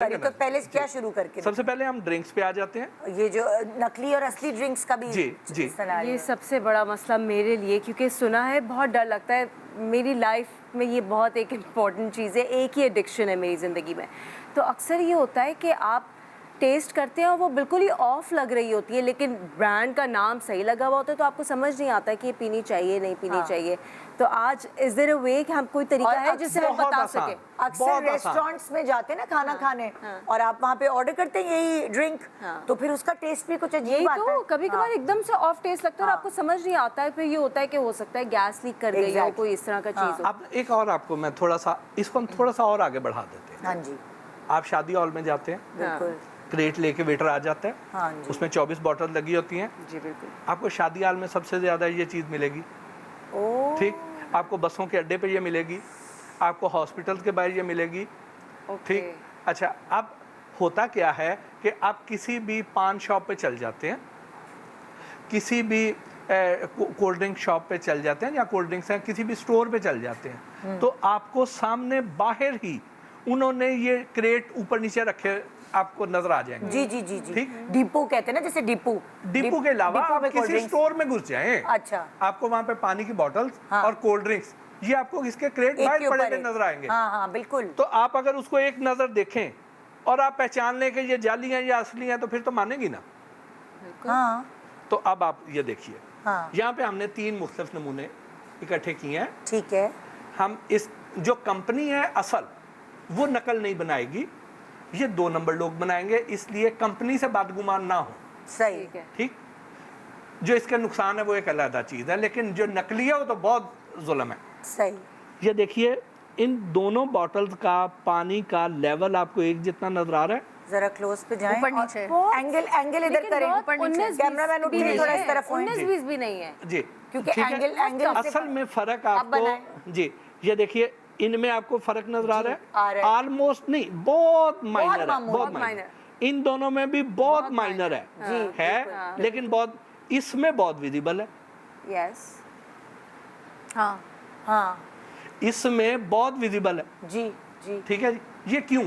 तो पहले क्या शुरू करके सबसे पहले हम ड्रिंक्स पे आ जाते हैं। ये जो नकली और असली ड्रिंक्स का भी जी जी ये सबसे बड़ा मसला मेरे लिए, क्योंकि सुना है बहुत डर लगता है। मेरी लाइफ में ये बहुत एक इम्पॉर्टेंट चीज़ है, एक ही एडिक्शन है मेरी ज़िंदगी में। तो अक्सर ये होता है कि आप टेस्ट करते हैं और वो बिल्कुल ही ऑफ लग रही होती है, लेकिन ब्रांड का नाम सही लगा हुआ होता है, तो आपको समझ नहीं आता कि ये पीनी चाहिए नहीं पीनी चाहिए। तो आज इज देयर अ वे कि हम कोई तरीका है जिससे हम बता सके? अक्सर रेस्टोरेंट्स में जाते हैं ना खाना खाने, और आप वहाँ पे ऑर्डर करते हैं यही ड्रिंक, तो फिर उसका टेस्ट भी कुछ अजीब आता है। तो कभी कभार एकदम से ऑफ टेस्ट लगता है और आपको समझ नहीं आता है। फिर ये होता है कि हो सकता है गैस लीक कर गई हो, कोई इस तरह का चीज़ हो। आप एक और आपको मैं थोड़ा सा इसको हम थोड़ा सा और आगे बढ़ा देते हैं। हाँ जी, आप शादी हॉल में जाते हैं, बिल्कुल, क्रेट लेके वेटर आ जाता है, हाँ जी, उसमें 24 बॉटल लगी होती हैं। जी बिल्कुल। आपको शादी हॉल में सबसे ज़्यादा ये चीज़ मिलेगी। ठीक, आपको बसों के अड्डे पे ये मिलेगी, आपको हॉस्पिटल के बाहर ये मिलेगी। ठीक, अच्छा, अब होता क्या है कि आप किसी भी पान शॉप पे चल जाते हैं, किसी भी कोल्ड ड्रिंक शॉप पे चल जाते हैं, या कोल्ड ड्रिंक्स हैं किसी भी स्टोर पे चल जाते हैं, तो आपको सामने बाहर ही उन्होंने ये क्रेट ऊपर नीचे रखे आपको नजर आ जाएंगे। जी जी जी जी, ठीक, डिपो कहते हैं ना, जैसे डिपो के अलावा डिपो आप में किसी स्टोर में घुस जाएं, अच्छा, आपको वहाँ पे पानी की बॉटल्स हाँ, और कोल्ड ड्रिंक्स, ये आपको इसके क्रेट बाहर पड़े हुए नजर आएंगे। हाँ हाँ बिल्कुल। तो आप अगर उसको एक नजर देखें और आप पहचान लें कि ये जाली हैं या असली हैं, तो फिर तो मानेगी ना। हाँ, तो अब आप ये देखिए, हाँ, यहाँ पे हमने 3 मुख्तलिफ नमूने इकट्ठे किए हैं। ठीक है, हम इस जो कंपनी है असल, वो नकल नहीं बनाएगी, ये 2 नंबर लोग बनाएंगे, इसलिए कंपनी से बदगुमान ना हो। सही है, ठीक, जो इसके नुकसान है वो एक अलग चीज़ है, लेकिन जो नकली है वो तो बहुत जुल्म है। सही। ये देखिए, इन दोनों बॉटल्स का पानी का लेवल आपको एक जितना नजर आ रहा है। जरा क्लोज पे जाएं, ऊपर नीचे, एंगल इधर करें, कैमरामैन उठिए थोड़ा इस तरफ, 19-20 भी नहीं है जी, क्योंकि एंगल असल में फर्क आपको, जी ये देखिए, इनमें आपको फर्क नजर आ रहा है, ऑलमोस्ट नहीं, बहुत माइनर है, बहुत माइनर। इन दोनों में भी बहुत माइनर है, लेकिन बहुत इसमें बहुत विजिबल है। यस, हाँ हाँ, इसमें बहुत विजिबल है। जी जी, ठीक है जी, ये क्यों?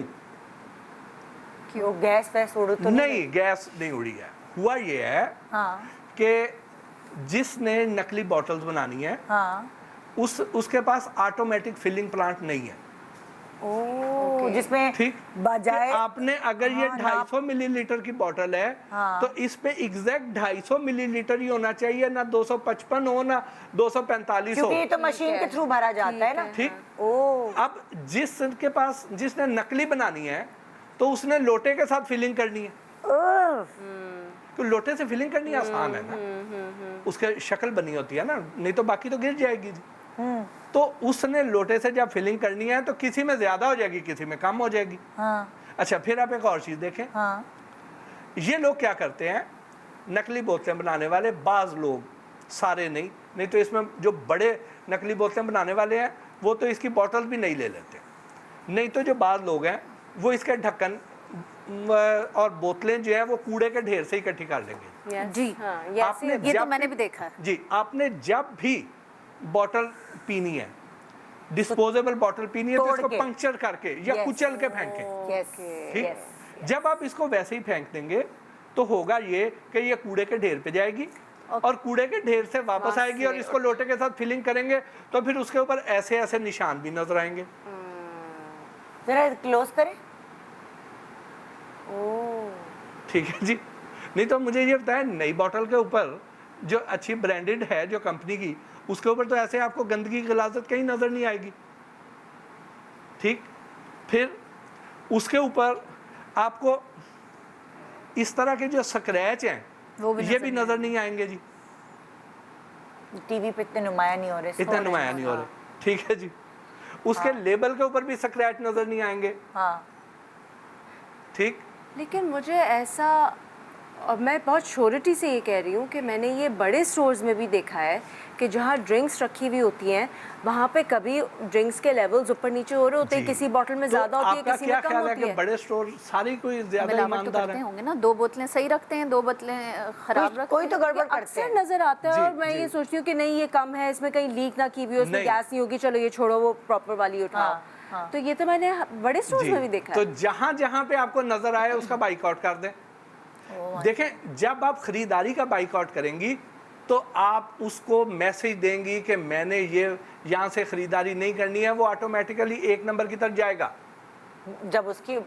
क्यों गैस वैस उड़ तो नहीं, गैस नहीं उड़ी है। हुआ ये है हाँ, कि जिसने नकली बॉटल्स बनानी है, हाँ, उसके पास ऑटोमेटिक फिलिंग प्लांट नहीं है। ओ, जिसमें ठीक, बजाय आपने अगर ये 250 मिलीलीटर की बोतल है, तो इस पे एग्जैक्ट 250 मिलीलीटर ही होना चाहिए, ना 255 हो ना 245 हो, क्योंकि ये तो मशीन के थ्रू भरा जाता है ना। ठीक। ओ, अब जिसके पास, जिसने नकली बनानी है, तो उसने लोटे के साथ फिलिंग करनी है। तो लोटे से फिलिंग करनी आसान है ना, उसके शक्ल बनी होती है ना, नहीं तो बाकी तो गिर जाएगी। तो उसने लोटे से जब फिलिंग करनी है, तो किसी में ज्यादा हो जाएगी, किसी में कम हो जाएगी। हाँ, अच्छा, फिर आप एक और चीज देखें, हाँ, ये लोग क्या करते हैं, नकली बोतलें बनाने वाले, बाज लोग, सारे नहीं तो इसमें जो बड़े नकली बोतलें बनाने वाले हैं, वो तो इसकी बोतल भी नहीं ले लेते, नहीं तो जो बाज लोग हैं वो इसके ढक्कन और बोतलें जो है वो कूड़े के ढेर से इकट्ठी कर लेंगे। जी हाँ, आपने ये तो मैंने भी देखा है जी। आपने जब भी बॉटल पीनी है, डिस्पोजेबल बॉटल पीनी है, तो इसको पंक्चर करके या कुचल के फेंकें। ठीक, जब आप इसको वैसे ही फेंक देंगे, तो होगा ये कि ये कूड़े के ढेर पे जाएगी और कूड़े के ढेर से वापस आएगी, और इसको लोटे के साथ फिलिंग करेंगे, तो फिर उसके ऊपर ऐसे ऐसे निशान भी नजर आएंगे। जरा क्लोज करें। ठीक है जी। नहीं तो मुझे ये बताएं, नई बोतल के ऊपर जो अच्छी ब्रांडेड है, जो कंपनी की, उसके ऊपर तो ऐसे आपको गंदगी गलाजत कहीं नजर नहीं आएगी। ठीक, फिर उसके ऊपर आपको इस तरह के जो स्क्रैच हैं, ये भी नजर नहीं आएंगे जी। टीवी पे इतने नुमाया नहीं हो रहे, इतना नुमाया नहीं हो रहे। ठीक है जी। उसके लेबल के ऊपर भी स्क्रैच नजर नहीं आएंगे। हाँ, ठीक, लेकिन मुझे ऐसा, और मैं बहुत श्योरिटी से ये कह रही हूँ कि मैंने ये बड़े स्टोर्स में भी देखा है कि जहाँ ड्रिंक्स रखी हुई होती हैं, वहाँ पे कभी ड्रिंक्स के लेवल्स ऊपर नीचे हो रहे होते हैं, किसी बॉटल में ज़्यादा होती है, किसी में कम होती है। बड़े स्टोर सारी कोई ज़्यादा ईमानदार हैं होंगे ना, 2 बोतलें सही रखते हैं, 2 बोतलें खराब रखते हैं, कोई तो गड़बड़ करते हैं, नजर आता है। और मैं ये सोचती हूँ कि नहीं, ये कम है, इसमें कहीं लीक ना की हुई हो, इसमें गैस नहीं होगी, चलो ये छोड़ो, वो प्रॉपर वाली उठाओ। तो ये तो मैंने बड़े स्टोर्स जी। में भी देखा तो है। जहां जहां पे आपको नजर आए उसका बाइकआउट कर दें। देखें, जब आप खरीदारी का बाइकआउट करेंगी तो आप उसको मैसेज देंगी कि मैंने ये यहाँ से खरीदारी नहीं करनी है, वो ऑटोमेटिकली 1 नंबर की तरफ जाएगा। जब उसकी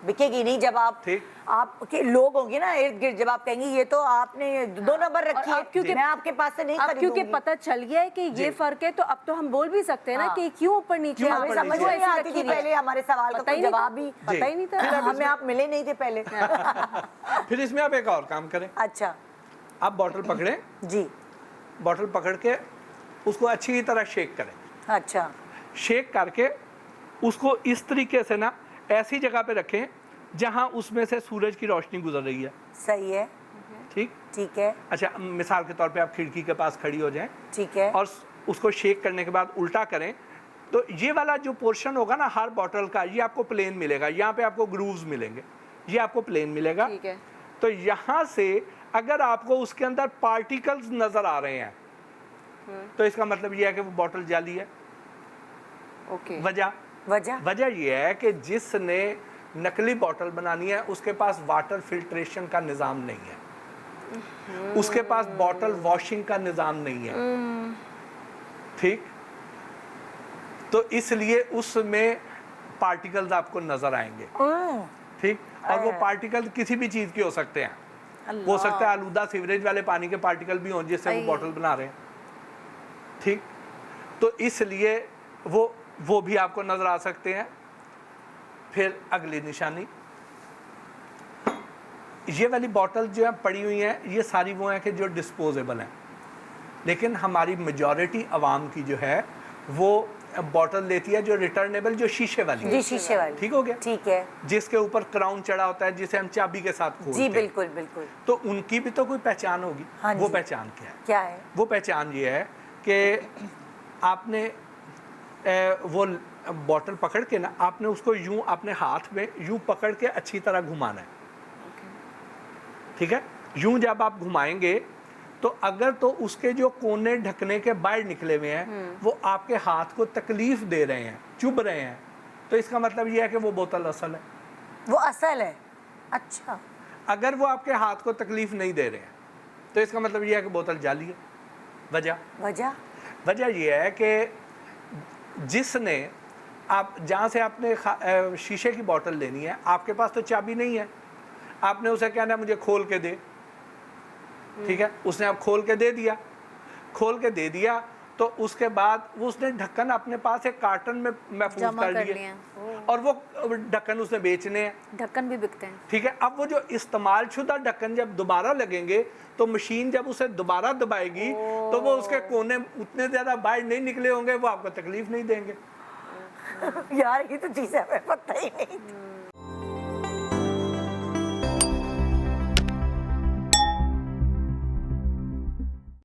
बिकेगी नहीं, जब आप ठीक। आपके लोग होंगे ना इर्द गिर्द, जब आप कहेंगी ये तो आपने 2 नंबर रखी है, अब क्योंकि मैं आपके पास से नहीं अब क्योंकि खरीदूंगी। पता चल गया है कि ये फर्क है, तो अब तो हम बोल भी सकते हैं ना हाँ। कि क्यों ऊपर नीचे क्यों है। हमें ऊपर समझ नीचे नहीं आती थी पहले, हमारे सवाल का पता ही कोई नहीं था। जवाब ही पता ही नहीं था। हमें आप मिले नहीं थे पहले। फिर इसमें आप एक और काम करें, अच्छा आप बॉटल पकड़ें, जी, बॉटल पकड़ के उसको अच्छी तरह शेक करें। अच्छा शेक करके उसको इस तरीके से ना ऐसी जगह पे रखें जहां उसमें से सूरज की रोशनी गुजर रही है। सही है, ठीक। ठीक है, अच्छा, मिसाल के तौर पे आप खिड़की के पास खड़ी हो जाएं ठीक है, और उसको शेक करने के बाद उल्टा करें, तो ये वाला जो पोर्शन होगा ना हर बॉटल का, ये आपको प्लेन मिलेगा। यहाँ पे आपको ग्रूव्स मिलेंगे, ये आपको प्लेन मिलेगा। ठीक है। तो यहाँ से अगर आपको उसके अंदर पार्टिकल्स नजर आ रहे हैं तो इसका मतलब ये है कि वो बॉटल जाली है। ओके। वजह ये है कि जिसने नकली बॉटल बनानी है उसके पास वाटर फिल्ट्रेशन का निज़ाम नहीं है, उसके पास बॉटल वॉशिंग का निज़ाम नहीं है। ठीक। तो इसलिए उसमें पार्टिकल्स आपको नजर आएंगे। ठीक। और वो पार्टिकल किसी भी चीज़ के हो सकते हैं, हो सकता है आलूदा सीवरेज वाले पानी के पार्टिकल भी हों जिससे वो बॉटल बना रहे हैं। ठीक। तो इसलिए वो भी आपको नजर आ सकते हैं। फिर अगली निशानी, ये वाली बॉटल जो है पड़ी हुई हैं, ये सारी वो हैं कि जो डिस्पोजेबल हैं, लेकिन हमारी मेजॉरिटी आवाम की जो है वो बॉटल लेती है जो रिटर्नेबल, जो शीशे वाली है। जी, शीशे वाली। ठीक हो गया। ठीक है जिसके ऊपर क्राउन चढ़ा होता है, जिसे हम चाबी के साथ खोलते जी, हैं। बिल्कुल बिल्कुल। तो उनकी भी तो कोई पहचान होगी। हाँ वो जी। पहचान क्या है? क्या है? वो पहचान ये है कि आपने वो बॉटल पकड़ के ना, आपने उसको यूं अपने हाथ में यूं पकड़ के अच्छी तरह घुमाना है। ठीक है। यूं जब आप घुमाएंगे तो अगर तो उसके जो कोने ढकने के बाहर निकले हुए हैं वो आपके हाथ को तकलीफ दे रहे हैं, चुभ रहे हैं, तो इसका मतलब ये है कि वो बोतल असल है। वो असल है। अच्छा, अगर वो आपके हाथ को तकलीफ नहीं दे रहे हैं तो इसका मतलब ये है कि बोतल जाली है। वजह ये है कि जिसने आप जहाँ से आपने शीशे की बोतल लेनी है, आपके पास तो चाबी नहीं है, आपने उसे कहना है मुझे खोल के दे। ठीक है। उसने आप खोल के दे दिया, तो उसके बाद वो उसने ढक्कन अपने पास एक कार्टन में महफूज जमा कर कर लिए लिए। और वो ढक्कन उसने बेचने हैं। ढक्कन भी बिकते हैं। ठीक है। अब वो जो इस्तेमाल शुदा ढक्कन जब दोबारा लगेंगे तो मशीन जब उसे दोबारा दबाएगी तो वो उसके कोने उतने ज्यादा बाहर नहीं निकले होंगे, वो आपको तकलीफ नहीं देंगे। यार ये तो चीज़ हमें पता ही नहीं थी।